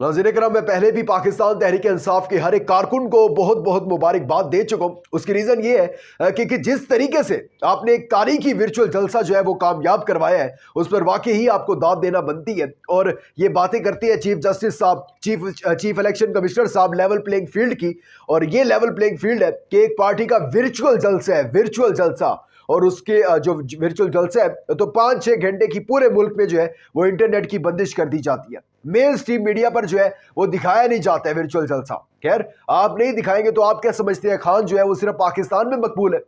नाज़रीन करम, मैं पहले भी पाकिस्तान तहरीक इंसाफ के हर एक कारकुन को बहुत बहुत मुबारकबाद दे चुका हूँ। उसकी रीज़न ये है कि जिस तरीके से आपने एक तारीखी वर्चुअल जलसा जो है वो कामयाब करवाया है, उस पर वाकई ही आपको दाद देना बनती है। और ये बातें करती है चीफ जस्टिस साहब, चीफ इलेक्शन कमिश्नर साहब लेवल प्लेइंग फील्ड की। और ये लेवल प्लेइंग फील्ड है कि एक पार्टी का वर्चुअल जलसा है, वर्चुअल जलसा, और उसके जो वर्चुअल जलसा है तो 5-6 घंटे की पूरे मुल्क में जो है वो इंटरनेट की बंदिश कर दी जाती है। मेन स्ट्रीम मीडिया पर जो है वो दिखाया नहीं जाता है वर्चुअल जलसा। खैर, आप नहीं दिखाएंगे तो आप क्या समझते हैं खान जो है वो सिर्फ पाकिस्तान में मकबूल है?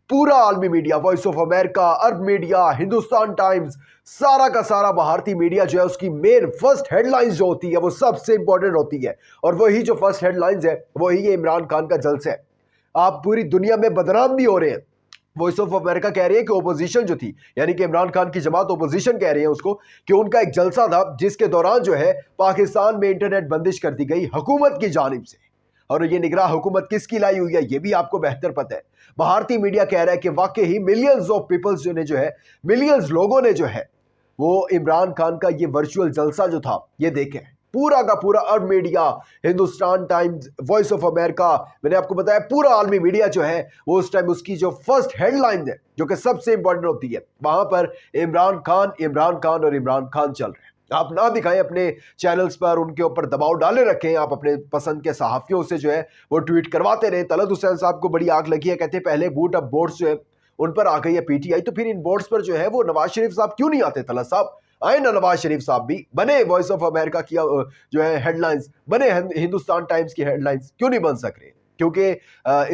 पूरा आलमी media, voice of America, Arab media, Hindustan times, सारा का सारा भारतीय मीडिया जो है उसकी मेन फर्स्ट हेडलाइंस जो होती है वो सबसे इंपॉर्टेंट होती है। और वही जो फर्स्ट हेडलाइंस है वही ये इमरान खान का जलसा है। आप पूरी दुनिया में बदनाम भी हो रहे हैं। वॉइस ऑफ अमेरिका कह रही है कि ओपोजिशन जो थी, यानी कि इमरान खान की जमात ओपोजिशन कह रही है उसको, कि उनका एक जलसा था जिसके दौरान जो है पाकिस्तान में इंटरनेट बंदिश कर दी गई हुकूमत की जानिब से। और ये निगरान हुकूमत किसकी लाई हुई है ये भी आपको बेहतर पता है। भारतीय मीडिया कह रहा है कि वाकई ही मिलियंस ऑफ पीपल्स जो है मिलियंस लोगों ने जो है वो इमरान खान का ये वर्चुअल जलसा जो था ये देखे। पूरा का पूरा Arab media, Hindustan Times, Voice of America, मैंने आपको बताया पूरा आलमी मीडिया जो है वो उस टाइम उसकी जो फर्स्ट हेडलाइन है जो कि सबसे इंपॉर्टेंट होती है वहां पर इमरान खान, इमरान खान और इमरान खान चल रहे हैं। आप ना दिखाएं अपने चैनल्स पर, उनके ऊपर दबाव डाले रखें, आप अपने पसंद के सहाफियों से जो है वो ट्वीट करवाते रहे। तलत हुसैन साहब को बड़ी आग लगी है, कहते पहले बूट अब बोर्ड्स जो है उन पर आ गई है पीटीआई, तो फिर इन बोर्ड्स पर जो है वो नवाज शरीफ साहब क्यों नहीं आते? तलत साहब आए ना, नवाज शरीफ साहब भी बने, वॉइस ऑफ अमेरिका की जो है हेडलाइंस बने, हिंदुस्तान टाइम्स की हेडलाइंस क्यों नहीं बन सक रहे? क्योंकि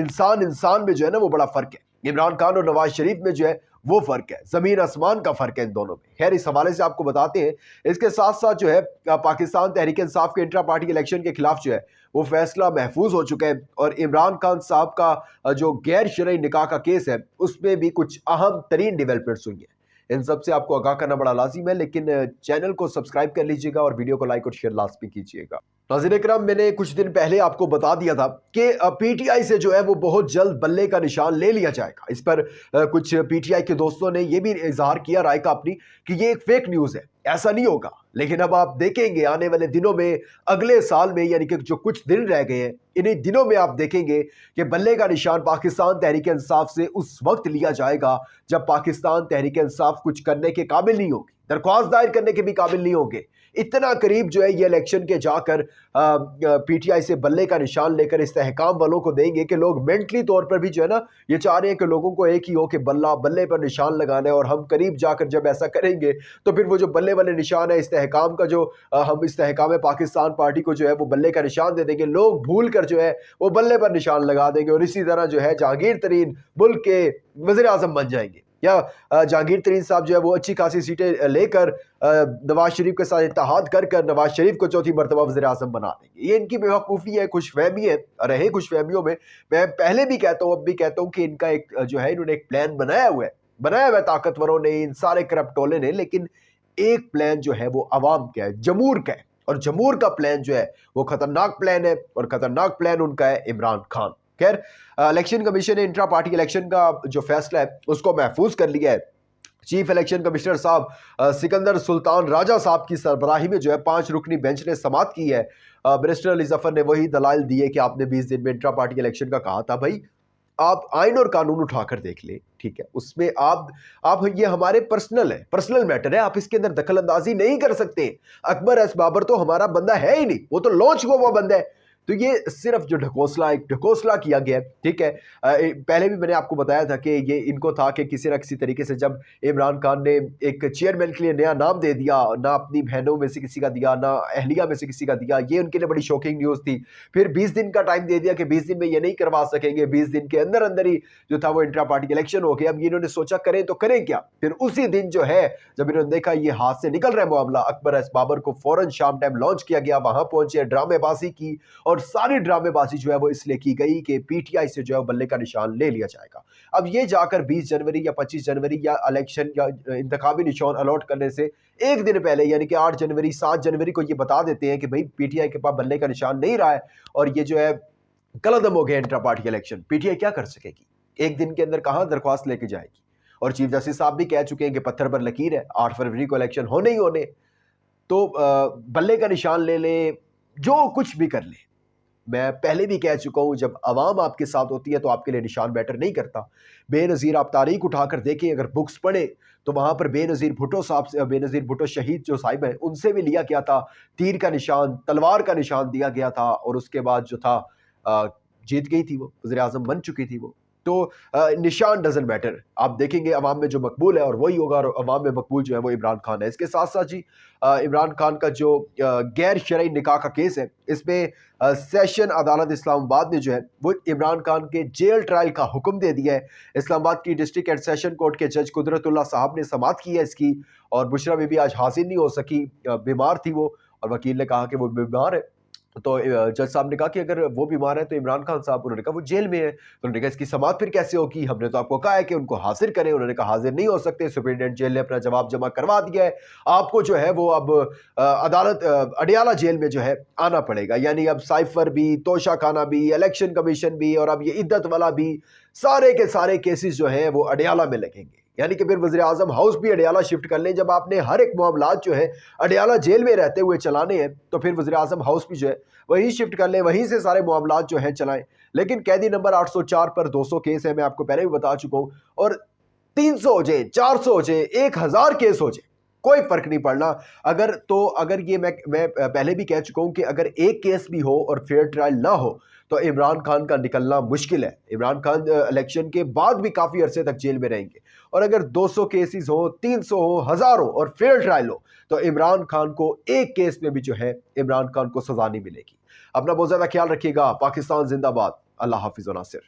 इंसान इंसान में जो है ना वो बड़ा फर्क है। इमरान खान और नवाज शरीफ में जो है वो फर्क है, जमीन आसमान का फर्क है इन दोनों में। खैर, इस हवाले से आपको बताते हैं। इसके साथ साथ जो है पाकिस्तान तहरीक इंसाफ के इंट्रा पार्टी इलेक्शन के खिलाफ जो है वो फैसला महफूज हो चुका है। और इमरान खान साहब का जो गैर शरई निकाह का केस है उसमें भी कुछ अहम तरीन डेवलपमेंट्स हुई है। इन सब से आपको आगाह करना बड़ा लाजिम है, लेकिन चैनल को सब्सक्राइब कर लीजिएगा और वीडियो को लाइक और शेयर लाजमी कीजिएगा। नाज़रीन इकराम, मैंने कुछ दिन पहले आपको बता दिया था कि पीटीआई से जो है वो बहुत जल्द बल्ले का निशान ले लिया जाएगा। इस पर कुछ पीटीआई के दोस्तों ने यह भी इजहार किया राय का अपनी कि ये एक फेक न्यूज़ है, ऐसा नहीं होगा। लेकिन अब आप देखेंगे आने वाले दिनों में, अगले साल में, यानी कि जो कुछ दिन रह गए हैं इन्हीं दिनों में आप देखेंगे कि बल्ले का निशान पाकिस्तान तहरीक इंसाफ से उस वक्त लिया जाएगा जब पाकिस्तान तहरीक इंसाफ कुछ करने के काबिल नहीं होगी, दरख्वास्त दायर करने के भी काबिल नहीं होंगे। इतना करीब जो है ये इलेक्शन के जाकर पीटीआई से बल्ले का निशान लेकर इस्तेहकाम वालों को देंगे कि लोग मेंटली तौर पर भी जो है ना ये चाह रहे हैं कि लोगों को एक ही हो कि बल्ले पर निशान लगाना है। और हम करीब जाकर जब ऐसा करेंगे तो फिर वो जो बल्ले वाले निशान है इस्तेहकाम का, जो हम इस्तेहकाम पाकिस्तान पार्टी को जो है वो बल्ले का निशान दे देंगे, लोग भूल कर जो है वो बल्ले पर निशान लगा देंगे और इसी तरह जो है जहांगीर तरीन मुल्क के वज़ीर आज़म बन जाएंगे। या जहांगीर तरीन साहब जो है वो अच्छी खासी सीटें लेकर नवाज शरीफ के साथ इत्तेहाद कर कर नवाज शरीफ को चौथी मरतबा वज़ीर आज़म बना देंगे। ये इनकी बेवकूफ़ी है, खुशफहमी है, रहे खुशफहमियों में। मैं पहले भी कहता हूँ, अब भी कहता हूँ कि इनका एक जो है इन्होंने एक प्लान बनाया हुआ है ताकतवरों ने, इन सारे करप्टोले ने। लेकिन एक प्लान जो है वो अवाम का है, जमूर का है, और जमूर का प्लान जो है वो खतरनाक प्लान है, और खतरनाक प्लान उनका है इमरान खान। खैर, इलेक्शन कमीशन ने इंट्रा पार्टी इलेक्शन का जो फैसला है उसको महफूज कर लिया है। चीफ इलेक्शन कमिश्नर साहब सिकंदर सुल्तान राजा साहब की सरबराही में जो है 5 रुकनी बेंच ने समाअत की है। बैरिस्टर अली जफर ने वही दलाइल दिए कि आपने 20 दिन में इंट्रा पार्टी इलेक्शन का कहा था। भाई, आप आइन और कानून उठाकर देख ले, ठीक है, उसमें आप ये हमारे पर्सनल मैटर है, आप इसके अंदर दखल अंदाजी नहीं कर सकते। अकबर एस बाबर तो हमारा बंदा है ही नहीं, वो तो लॉन्च हुआ बंदा है। तो ये सिर्फ जो ढकोसला किया गया, ठीक है। पहले भी मैंने आपको बताया था कि ये इनको था कि किसी न किसी तरीके से जब इमरान खान ने एक चेयरमैन के लिए नया नाम दे दिया, ना अपनी बहनों में से किसी का दिया, ना अहलिया में से किसी का दिया, ये उनके लिए बड़ी शॉकिंग न्यूज़ थी। फिर 20 दिन का टाइम दे दिया कि 20 दिन में ये नहीं करवा सकेंगे, 20 दिन के अंदर अंदर ही जो था वो इंट्रा पार्टी इलेक्शन हो गया। अब इन्होंने सोचा करें तो करें क्या। फिर उसी दिन जो है जब इन्होंने देखा ये हाथ से निकल रहा है मामला, अकबर एस बाबर को फौरन शाम टाइम लॉन्च किया गया, वहां पहुंचे, ड्रामेबाजी की, और सारी ड्रामेबाजी जो है वो इसलिए की गई कि पीटीआई से जो है बल्ले का निशान ले लिया जाएगा। अब ये जाकर 20 जनवरी या 25 जनवरी या इलेक्शन या इंतखाबी निशान अलॉट करने से एक दिन पहले, यानी कि 8 जनवरी 7 जनवरी को ये बता देते हैं कि भाई पीटीआई के पास बल्ले का निशान नहीं रहा है और ये जो है कलअदम हो गया इंट्रा पार्टी इलेक्शन। पीटीआई क्या कर सकेगी? एक दिन के अंदर कहां दरख्वास्त लेके जाएगी? और चीफ जस्टिस साहब भी कह चुके हैं कि पत्थर पर लकीर है, 8 फरवरी को इलेक्शन होने ही होने। तो बल्ले का निशान ले लें, जो कुछ भी कर ले, मैं पहले भी कह चुका हूं, जब अवाम आपके साथ होती है तो आपके लिए निशान मैटर नहीं करता। बेनज़ीर आप तारीख उठाकर देखें, अगर बुक्स पढ़े तो वहां पर बेनज़ीर भुट्टो साहब से, बेनज़ीर भुट्टो शहीद जो साहिब हैं, उनसे भी लिया गया था तीर का निशान, तलवार का निशान दिया गया था, और उसके बाद जो था अ, जीत गई थी, वो वज़ीर आज़म बन चुकी थी वो। तो निशान डजंट मैटर, आप देखेंगे अवाम में जो मकबूल है और वही होगा, और अवाम में मकबूल जो है वो इमरान खान है। इसके साथ साथ जी इमरान खान का जो गैर शरई निकाह का केस है, इसमें सेशन अदालत इस्लामाबाद ने जो है वो इमरान खान के जेल ट्रायल का हुक्म दे दिया है। इस्लामाबाद की डिस्ट्रिक्ट एंड सेशन कोर्ट के जज कुदरतुल्लाह साहब ने समाअत की है इसकी, और बुशरा बीबी आज हाजिर नहीं हो सकी, बीमार थी वो, और वकील ने कहा कि वो बीमार है। तो जज साहब ने कहा कि अगर वो बीमार है तो इमरान खान साहब, उन्होंने कहा वो जेल में है, तो उन्होंने कहा इसकी समाअत फिर कैसे होगी, हमने तो आपको कहा है कि उनको हाजिर करें, उन्होंने कहा हाजिर नहीं हो सकते, सुप्रीटेंडेंट जेल ने अपना जवाब जमा करवा दिया है, आपको जो है वो अब अदालत अडियाला जेल में जो है आना पड़ेगा। यानी अब साइफर भी, तोशा खाना भी, इलेक्शन कमीशन भी, और अब ये इद्दत वाला भी, सारे के सारे केसेस जो है वो अडियाला में लगेंगे। यानी कि फिर वज़ीर आज़म हाउस भी अडियाला शिफ्ट कर लें। जब आपने हर एक मामलात जो है अडियाला जेल में रहते हुए चलाने हैं, तो फिर वज़ीर आज़म हाउस भी जो है वहीं शिफ्ट कर लें, वहीं से सारे मामलात जो हैं चलाएं। लेकिन कैदी नंबर 804 पर 200 केस है, मैं आपको पहले भी बता चुका हूं, और 300 हो जाए, 400 हो जाए, 1000 केस हो जाए, कोई फर्क नहीं पड़ना। अगर ये मैं पहले भी कह चुका हूं कि अगर एक केस भी हो और फेयर ट्रायल ना हो तो इमरान खान का निकलना मुश्किल है। इमरान खान इलेक्शन के बाद भी काफी अरसे तक जेल में रहेंगे, और अगर 200 केसेस हो, 300 हो, 1000 हो और फेयर ट्रायल हो, तो इमरान खान को एक केस में भी जो है इमरान खान को सजा नहीं मिलेगी। अपना बहुत ज्यादा ख्याल रखिएगा। पाकिस्तान जिंदाबाद। अल्लाह हाफिज व नासिर।